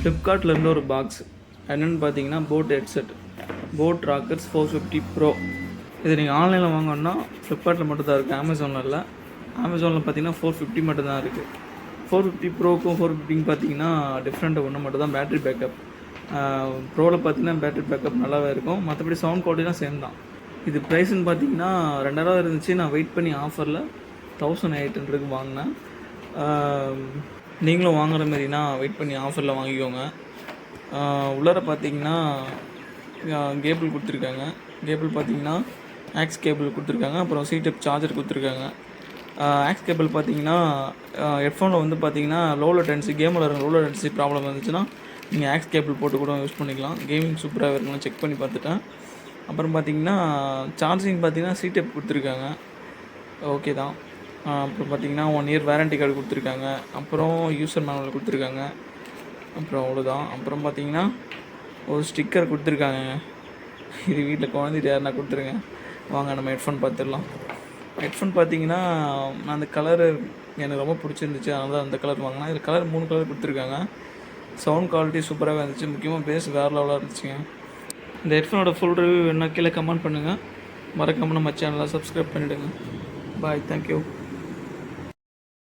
ஃப்ளிப்கார்ட்லேருந்து ஒரு பாக்ஸ் என்னென்னு பார்த்தீங்கன்னா boat headset boat Rockers 450 bro. இது நீங்கள் ஆன்லைனில் வாங்கணுன்னா ஃப்ளிப்கார்ட்டில் மட்டும்தான் இருக்குது, அமேசானில் இல்லை. அமேசானில் பார்த்தீங்கன்னா 450 மட்டும்தான் இருக்குது. 450 ப்ரோக்கும் 450 பார்த்தீங்கன்னா டிஃப்ரெண்ட்டு ஒன்று மட்டும் தான் பேட்டரி பேக்கப். ப்ரோவில் பார்த்தீங்கன்னா பேட்டரி பேக்கப் நல்லாவே இருக்கும், மற்றபடி சவுண்ட் குவாலிட்டிலாம் சேம் தான். இது ப்ரைஸ்ன்னு பார்த்தீங்கன்னா 2000 இருந்துச்சு. நான் வெயிட் பண்ணி ஆஃபரில் 1800 வாங்கினேன். நீங்களும் வாங்குற மாதிரினா வெயிட் பண்ணி ஆஃபரில் வாங்கிக்கோங்க. உள்ளார பார்த்தீங்கன்னா கேபிள் கொடுத்துருக்காங்க. கேபிள் பார்த்தீங்கன்னா ஆக்ஸ் கேபிள் கொடுத்துருக்காங்க, அப்புறம் C-type சார்ஜர் கொடுத்துருக்காங்க. ஆக்ஸ் கேபிள் பார்த்தீங்கன்னா ஹெட்ஃபோனில் வந்து பார்த்தீங்கன்னா லோ லேட்டன்சி கேமில் இருக்க லோ லேட்டன்சி ப்ராப்ளம் இருந்துச்சுன்னா நீங்கள் ஆக்ஸ் கேபிள் போட்டு கூட யூஸ் பண்ணிக்கலாம். கேமிங் சூப்பராக இருக்குன்னு செக் பண்ணி பார்த்துட்டேன். அப்புறம் பார்த்தீங்கன்னா சார்ஜிங் பார்த்தீங்கன்னா C-type கொடுத்துருக்காங்க, ஓகே தான். அப்புறம் பார்த்தீங்கன்னா 1 இயர் வாரண்டி கார்டு கொடுத்துருக்காங்க, அப்புறம் யூசர் மேனுவல் கொடுத்துருக்காங்க, அப்புறம் அவ்வளோதான். அப்புறம் பார்த்தீங்கன்னா ஒரு ஸ்டிக்கர் கொடுத்துருக்காங்க. இது வீட்டில் குழந்தைட்டு யாருன்னா கொடுத்துருங்க. வாங்க நம்ம ஹெட்ஃபோன் பார்த்துடலாம். ஹெட்ஃபோன் பார்த்தீங்கன்னா நான் அந்த கலரு எனக்கு ரொம்ப பிடிச்சிருந்துச்சு, அதனால தான் அந்த கலர் வாங்கினேன். இதில் கலர் 3 கலர் கொடுத்துருக்காங்க. சவுண்ட் குவாலிட்டி சூப்பராகவே இருந்துச்சு, முக்கியமாக பேஸ் வேறு லெவலாக இருந்துச்சுங்க. இந்த ஹெட்ஃபோனோட ஃபுல் ரிவ்யூ என்ன கீழே கமெண்ட் பண்ணுங்கள். மறக்காமல் நம்ம சேனலை சப்ஸ்கிரைப் பண்ணிவிடுங்க. பாய், தேங்க்யூ.